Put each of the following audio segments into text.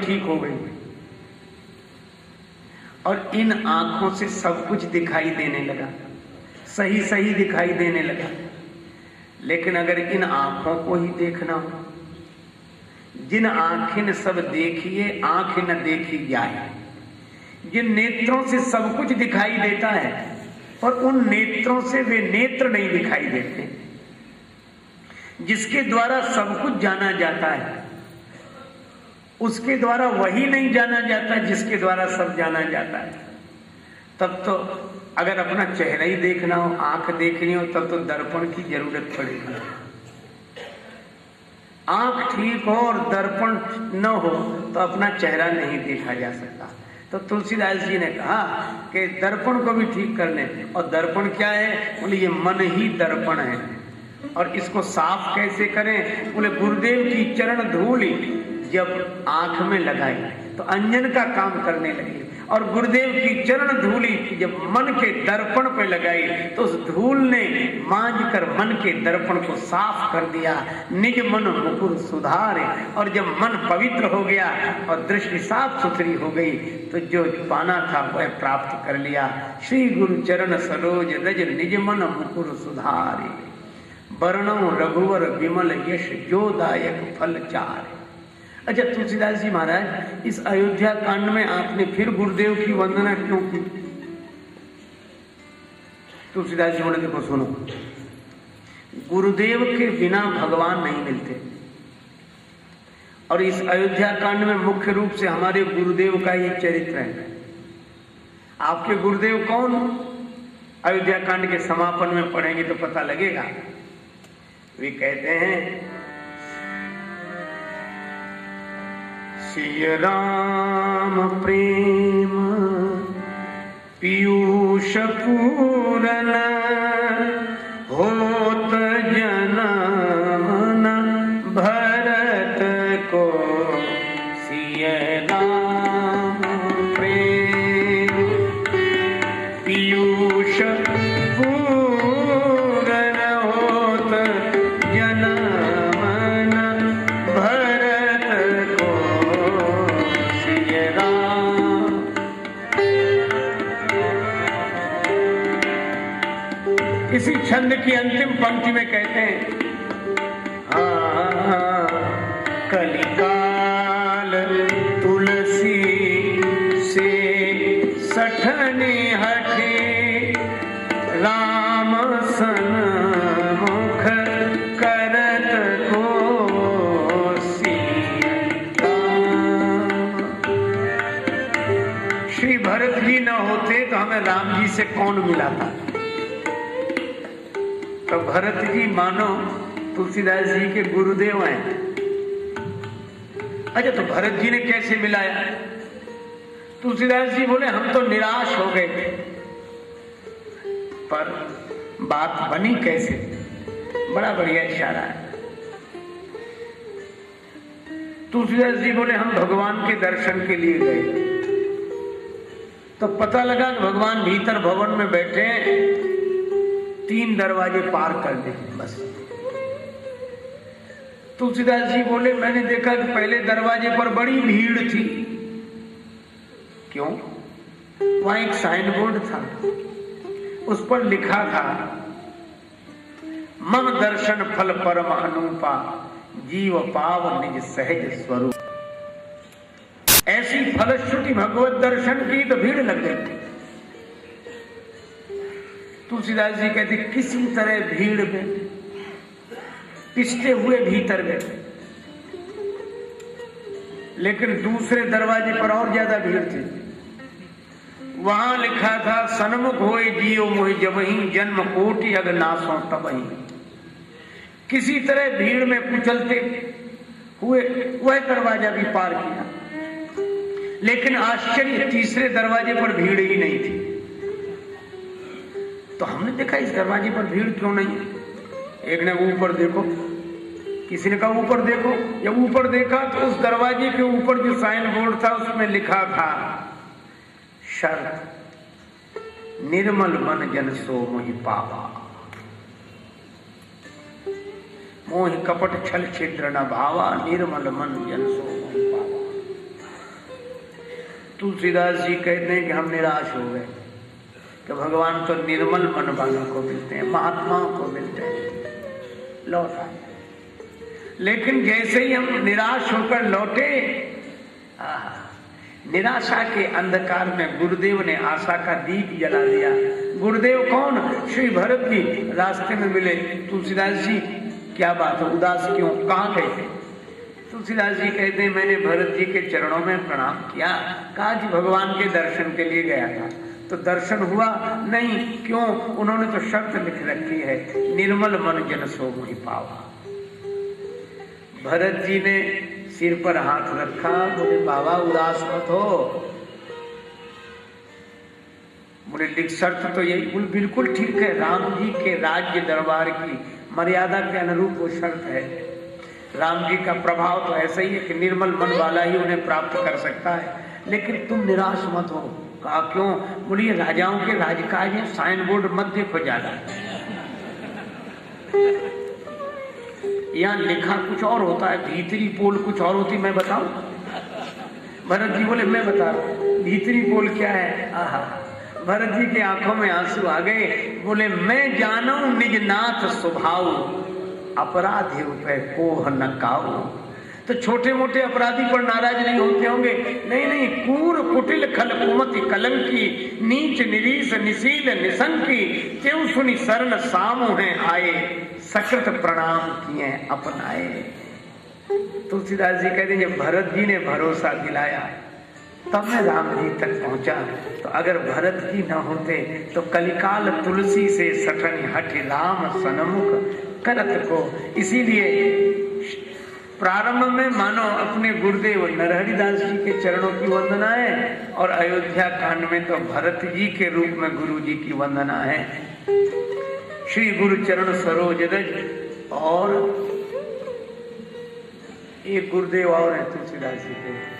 ठीक हो गई। और इन आंखों से सब कुछ दिखाई देने लगा, सही सही दिखाई देने लगा। लेकिन अगर इन आंखों को ही देखना हो, जिन आंखें सब देखिए आंख न देखी जाए, जिन नेत्रों से सब कुछ दिखाई देता है और उन नेत्रों से वे नेत्र नहीं दिखाई देते, जिसके द्वारा सब कुछ जाना जाता है उसके द्वारा वही नहीं जाना जाता जिसके द्वारा सब जाना जाता है। तब तो अगर अपना चेहरा ही देखना हो, आंख देखनी हो, तब तो दर्पण की जरूरत पड़ेगी। आंख ठीक हो और दर्पण न हो तो अपना चेहरा नहीं देखा जा सकता। तो तुलसीदास जी ने कहा कि दर्पण को भी ठीक कर लें। और दर्पण क्या है? बोले ये मन ही दर्पण है। और इसको साफ कैसे करें? बोले गुरुदेव की चरण धूल जब आंख में लगाई तो अंजन का काम करने लगी, और गुरुदेव की चरण धूली जब मन के दर्पण पर लगाई तो उस धूल ने मांझ कर मन के दर्पण को साफ कर दिया। निज मन मुकुर सुधारे, और जब मन पवित्र हो गया और दृष्टि साफ सुथरी हो गई तो जो पाना था वह प्राप्त कर लिया। श्री गुरु चरण सरोज रज निज मन मुकुर सुधारे, वर्णो रघुवर विमल यश जोदायक फल चारे। अच्छा तुलसीदास जी महाराज, इस अयोध्या कांड में आपने फिर गुरुदेव की वंदना क्यों की? तुलसीदास जी बोले देखो सुनो, गुरुदेव के बिना भगवान नहीं मिलते। और इस अयोध्या कांड में मुख्य रूप से हमारे गुरुदेव का ही चरित्र है। आपके गुरुदेव कौन? अयोध्या कांड के समापन में पढ़ेंगे तो पता लगेगा। वे कहते हैं सिय राम प्रेम पीयूष पूरन, होत जनम भरत को। सिय राम प्रेम पीयूष पूरन, होत जनम भरत को। सिय राम। इसी छंद की अंतिम पंक्ति में कहते हैं कलिकाल तुलसी से सठने हटे, राम सन मुख करत को। सीता। श्री भरत जी न होते तो हमें राम जी से कौन मिला था? तो भरत जी मानो तुलसीदास जी के गुरुदेव हैं। अच्छा तो भरत जी ने कैसे मिलाया? तुलसीदास जी बोले हम तो निराश हो गए थे, पर बात बनी कैसे? बड़ा बढ़िया इशारा है। तुलसीदास जी बोले हम भगवान के दर्शन के लिए गए तो पता लगा कि भगवान भीतर भवन में बैठे हैं, 3 दरवाजे पार कर दे बस। तुलसीदास जी बोले मैंने देखा कि पहले दरवाजे पर बड़ी भीड़ थी। क्यों? वहां एक साइन बोर्ड था, उस पर लिखा था मम दर्शन फल परम अनुपा, जीव पाव निज सहज स्वरूप। ऐसी फलश्रुति भगवत दर्शन की तो भीड़ लग गई। तुलसीदास जी कहते किसी तरह भीड़ में पिसते हुए भीतर गए, लेकिन दूसरे दरवाजे पर और ज्यादा भीड़ थी। वहां लिखा था सन्मुख होए जियो मोहि जबहि, जन्म कोटि अगनासों तबहि। किसी तरह भीड़ में कुचलते हुए वह दरवाजा भी पार किया, लेकिन आश्चर्य तीसरे दरवाजे पर भीड़ ही नहीं थी। तो हमने देखा इस दरवाजे पर भीड़ क्यों नहीं है? एक ने ऊपर देखो, किसी ने कहा ऊपर देखो। जब ऊपर देखा तो उस दरवाजे के ऊपर जो साइन बोर्ड था उसमें लिखा था शर्त निर्मल मन जन सो मोहि पावा, मोहि कपट छल छिद्र न भावा, निर्मल मन जन सो मोहि पावा। तुलसीदास जी कहते हैं कि हम निराश हो गए कि भगवान तो निर्मल मन वालों को मिलते हैं, महात्माओं को मिलते हैं, लौट आए। लेकिन जैसे ही हम निराश होकर लौटे, निराशा के अंधकार में गुरुदेव ने आशा का दीप जला दिया। गुरुदेव कौन? श्री भरत जी रास्ते में मिले। तुलसीदास जी क्या बात है, उदास क्यों, कहाँ गए थे? तुलसीदास जी कहते हैं मैंने भरत जी के चरणों में प्रणाम किया, कहा जी भगवान के दर्शन के लिए गया था, तो दर्शन हुआ नहीं। क्यों? उन्होंने तो शर्त लिख रखी है, निर्मल मन जन सो मोहि पावा। भरत जी ने सिर पर हाथ रखा, बोले बाबा उदास मत हो। बोले लिख शर्त तो यही, बोले बिल्कुल ठीक है, राम जी के राज्य दरबार की मर्यादा के अनुरूप वो शर्त है। राम जी का प्रभाव तो ऐसा ही है कि निर्मल मन वाला ही उन्हें प्राप्त कर सकता है, लेकिन तुम निराश मत हो। कहा क्यों? बोलिए राजाओं के राजकाज है, साइन बोर्ड मत देखो ज्यादा, यहाँ लिखा कुछ और होता है, भीतरी पोल कुछ और होती, मैं बताऊं? भरत जी बोले मैं बता रहा हूं, भीतरी पोल क्या है? आहा, भरत जी के आंखों में आंसू आ गए। बोले मैं जानू निज नाथ स्वभाव, अपराधी पे कोह न काऊ। तो छोटे मोटे अपराधी पर नाराज नहीं होते होंगे? नहीं नहीं, कूर कुटिल खल कुमति कलंकी, नीच निरीस निशील निसंकी, त्यों सुनी शरण सामु है आए, सकृत प्रणाम किए अपनाए। तुलसीदास जी कहते हैं जब भरत जी ने भरोसा दिलाया तब मैं राम जी तक पहुंचा। तो अगर भरत जी न होते तो कलिकाल तुलसी से सठन हट राम सन्मुख करत को। इसीलिए प्रारंभ में मानो अपने गुरुदेव नरहरिदास जी के चरणों की वंदना है, और अयोध्या कांड में तो भरत जी के रूप में गुरु जी की वंदना है। श्री गुरु चरण सरोज रज। और एक गुरुदेव और है तुलसीदास जी के,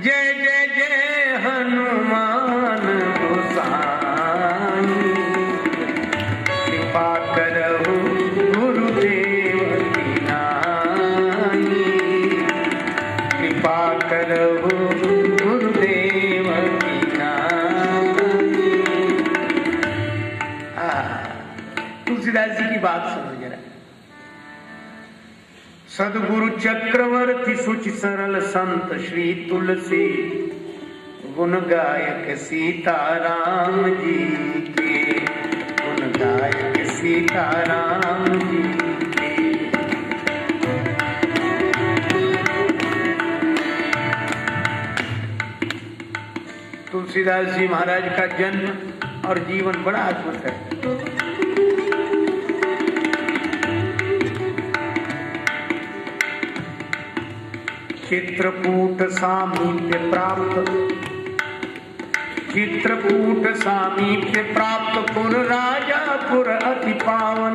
जय जय जय हनुमान गोसाई, कृपा करहु गुरुदेव की नाई, कृपा करहु गुरुदेव की नाई। तुलसीदास जी की बात सुनो जरा। सदगुरु चक्रवर्ती सुच सरल संत श्री तुलसी, गुण गायक सीताराम जी के, गुण गायक सीताराम जी के। तुलसीदास जी महाराज का जन्म और जीवन बड़ा अद्भुत है। चित्रकूट सामीप्य प्राप्त, चित्रकूट सामीप्य प्राप्त, पुर राजापुर अति पावन।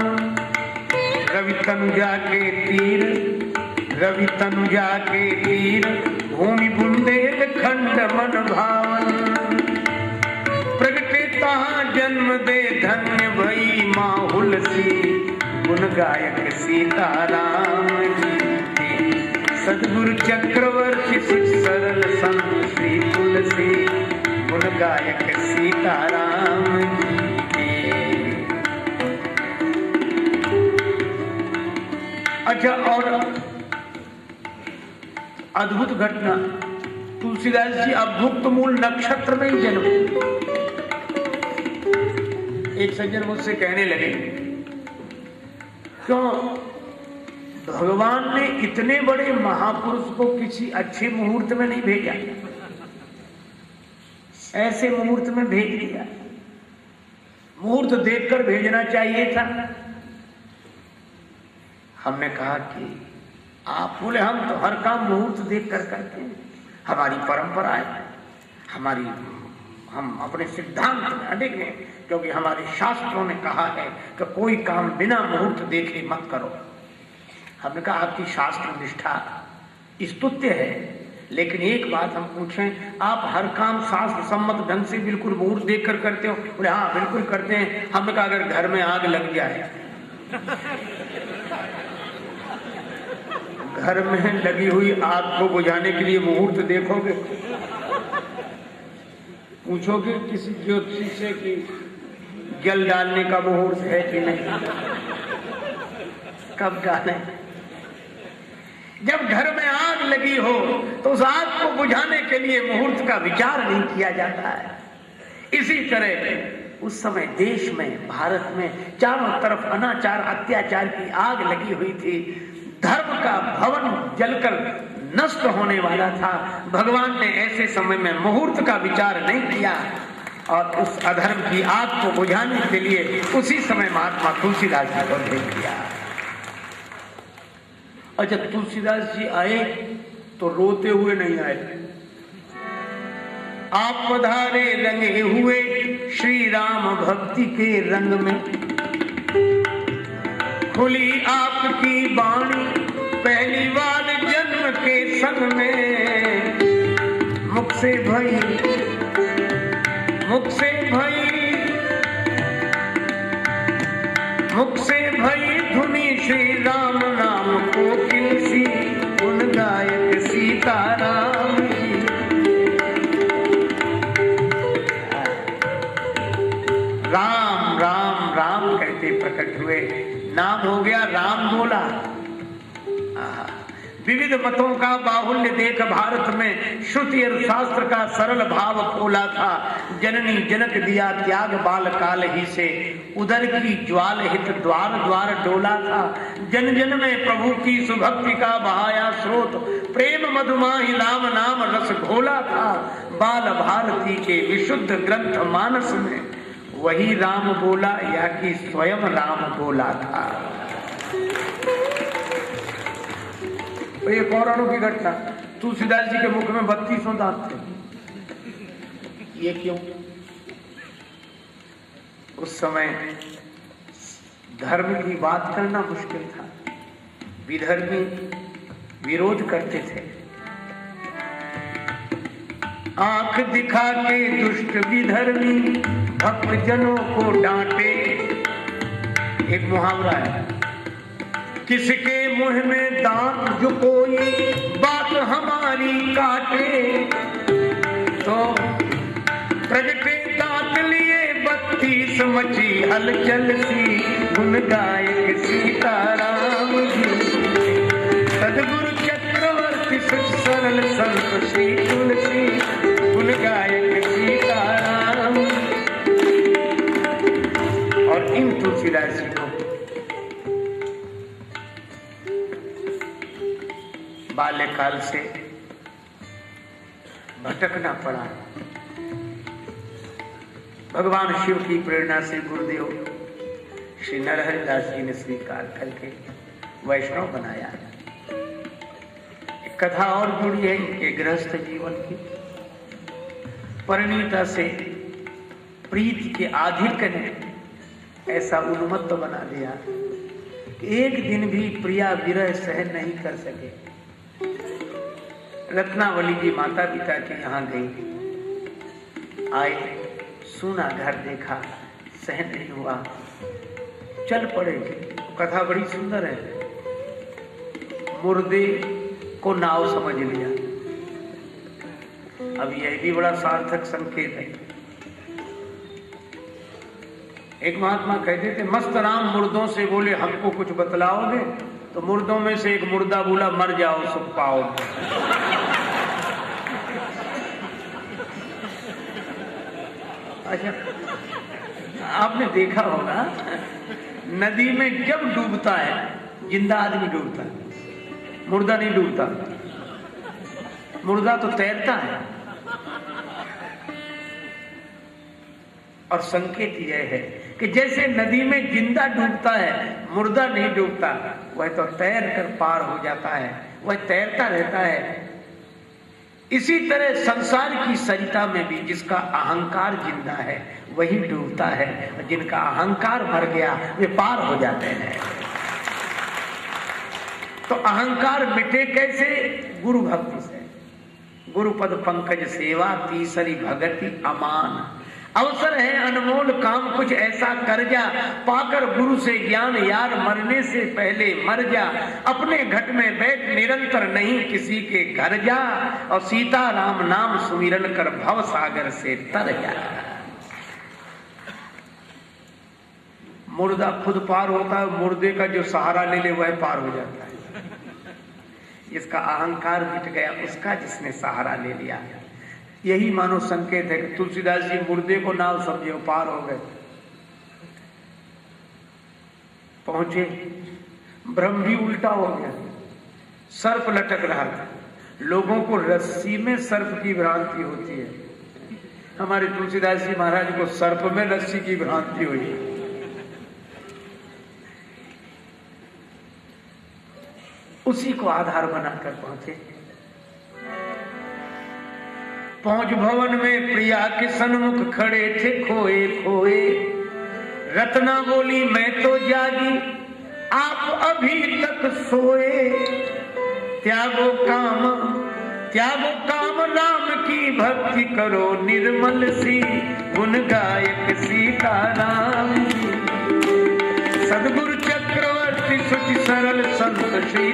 रवि तनुजा के तीर, रवि तनुजा के तीर, भूमि बुंदेल खंड मन भावन। प्रगटे तहाँ जन्म दे धन्य भई माहुल सी, गुण गायक सीताराम जी। सदगुरु चक्रवर्ती सुच सरल संत श्री तुलसी, गुण गायक सीताराम जी। अच्छा, और अद्भुत घटना, तुलसीदास जी अभुक्त मूल नक्षत्र में ही जन्म। एक सज्जन मुझसे कहने लगे क्यों भगवान ने इतने बड़े महापुरुष को किसी अच्छे मुहूर्त में नहीं भेजा, ऐसे मुहूर्त में भेज दिया। मुहूर्त देखकर भेजना चाहिए था। हमने कहा कि आप बोले हम तो हर काम मुहूर्त देखकर करते हैं, हमारी परंपरा है, हमारी हम अपने सिद्धांत में अडिग हैं, क्योंकि हमारे शास्त्रों ने कहा है कि कोई काम बिना मुहूर्त देखे मत करो। हमने कहा आपकी शास्त्र निष्ठा स्तुत्य है, लेकिन एक बात हम पूछें, आप हर काम शास्त्र सम्मत ढंग से बिल्कुल मुहूर्त देखकर करते हो? बोले हाँ बिल्कुल करते हैं। हमने कहा अगर घर में आग लग जाए, घर में लगी हुई आग को बुझाने के लिए मुहूर्त देखोगे? पूछोगे किसी ज्योतिषी से कि जल डालने का मुहूर्त है कि नहीं, कब डालें? जब घर में आग लगी हो तो उस आग को बुझाने के लिए मुहूर्त का विचार नहीं किया जाता है। इसी तरह उस समय देश में, भारत में चारों तरफ अनाचार अत्याचार की आग लगी हुई थी। धर्म का भवन जलकर नष्ट होने वाला था। भगवान ने ऐसे समय में मुहूर्त का विचार नहीं किया और उस अधर्म की आग को बुझाने के लिए उसी समय महात्मा तुलसीदास जी को भेज दिया। और जब तुलसीदास जी आए तो रोते हुए नहीं आए। आप पधारे रंगे हुए श्री राम भक्ति के रंग में, खुली आपकी वाणी पहली बार जन्म के संग में। मुख से भई धुनी श्री राम नाम को किलसी, गुण गायक सीताराम की। राम राम राम कहते प्रकट हुए, नाम हो गया राम बोला। विविध मतों का बाहुल्य देख भारत में श्रुति और शास्त्र का सरल भाव खोला था। जननी जनक दिया त्याग बाल काल ही से, उदर की ज्वाल हित द्वार द्वार डोला था। जन जन में प्रभु की सुभक्ति का बहाया स्रोत, प्रेम मधुमाही राम नाम रस घोला था। बाल भारती के विशुद्ध ग्रंथ मानस में वही राम बोला या कि स्वयं राम बोला था। ये पौराणों की घटना। तुलसीदास जी के मुख में 32 दांत थे। ये क्यों? उस समय धर्म की बात करना मुश्किल था। विधर्मी विरोध करते थे। आंख दिखा के दुष्ट विधर्मी भक्त जनों को डांटे। एक मुहावरा है, किसके मुंह में दांत जो कोई बात हमारी काटे, तो प्रगटे दांत लिए 32 मची हलचल सी, गुण गायक सीताराम जी। सदगुरु चक्रवर्ती सुख सरल संत श्री तुलसी, गुण गायक सीताराम। और इन तुलसीदास जी को बाल्यकाल से भटकना पड़ा। भगवान शिव की प्रेरणा से गुरुदेव श्री नरहरि दास जी ने स्वीकार करके वैष्णव बनाया। एक कथा और जुड़ी है इनके गृहस्थ जीवन की। परिणीता से प्रीति के आधिक ने ऐसा उन्मत्त बना दिया कि एक दिन भी प्रिया विरह सहन नहीं कर सके। रत्नावली जी माता पिता के यहाँ गई। आए, सुना, घर देखा, सहन नहीं हुआ, चल पड़े। कथा बड़ी सुंदर है। मुर्दे को नाव समझ लिया। अब यह भी बड़ा सार्थक संकेत है। एक महात्मा कहते थे, मस्त राम मुर्दों से बोले हमको कुछ बतलाओगे? तो मुर्दों में से एक मुर्दा बोला, मर जाओ सुख पाओगे। अच्छा, आपने देखा होगा नदी में जब डूबता है जिंदा आदमी डूबता है, मुर्दा नहीं डूबता। मुर्दा तो तैरता है। और संकेत यह है कि जैसे नदी में जिंदा डूबता है, मुर्दा नहीं डूबता, वह तो तैर कर पार हो जाता है, वह तैरता रहता है। इसी तरह संसार की सरिता में भी जिसका अहंकार जिंदा है वही डूबता है, और जिनका अहंकार मर गया वे पार हो जाते हैं। तो अहंकार मिटे कैसे? गुरु भक्ति से। गुरुपद पंकज सेवा तीसरी भगति अमान। अवसर है अनमोल काम कुछ ऐसा कर जा, पाकर गुरु से ज्ञान यार मरने से पहले मर जा। अपने घट में बैठ निरंतर नहीं किसी के घर जा, और सीता राम नाम सुमिरन कर भव सागर से तर जा। मुर्दा खुद पार होता है, मुर्दे का जो सहारा ले ले वह पार हो जाता है। इसका अहंकार मिट गया, उसका जिसने सहारा ले लिया। यही मानो संकेत है कि तुलसीदास जी मुर्दे को नाव समझे, पार हो गए, पहुंचे। ब्रह्म भी उल्टा हो गया, सर्प लटक रहा था। लोगों को रस्सी में सर्प की भ्रांति होती है, हमारे तुलसीदास जी महाराज को सर्प में रस्सी की भ्रांति हुई। उसी को आधार बनाकर पहुंचे। पहुंच भवन में प्रिया के सन्मुख खड़े थे खोए खोए। रत्ना बोली मैं तो जागी, आप अभी तक सोए। त्यागो काम राम की भक्ति करो, निर्मल सी गुण गायक सीताराम। सदगुरु चक्रवर्ती सुचि सरल संत श्री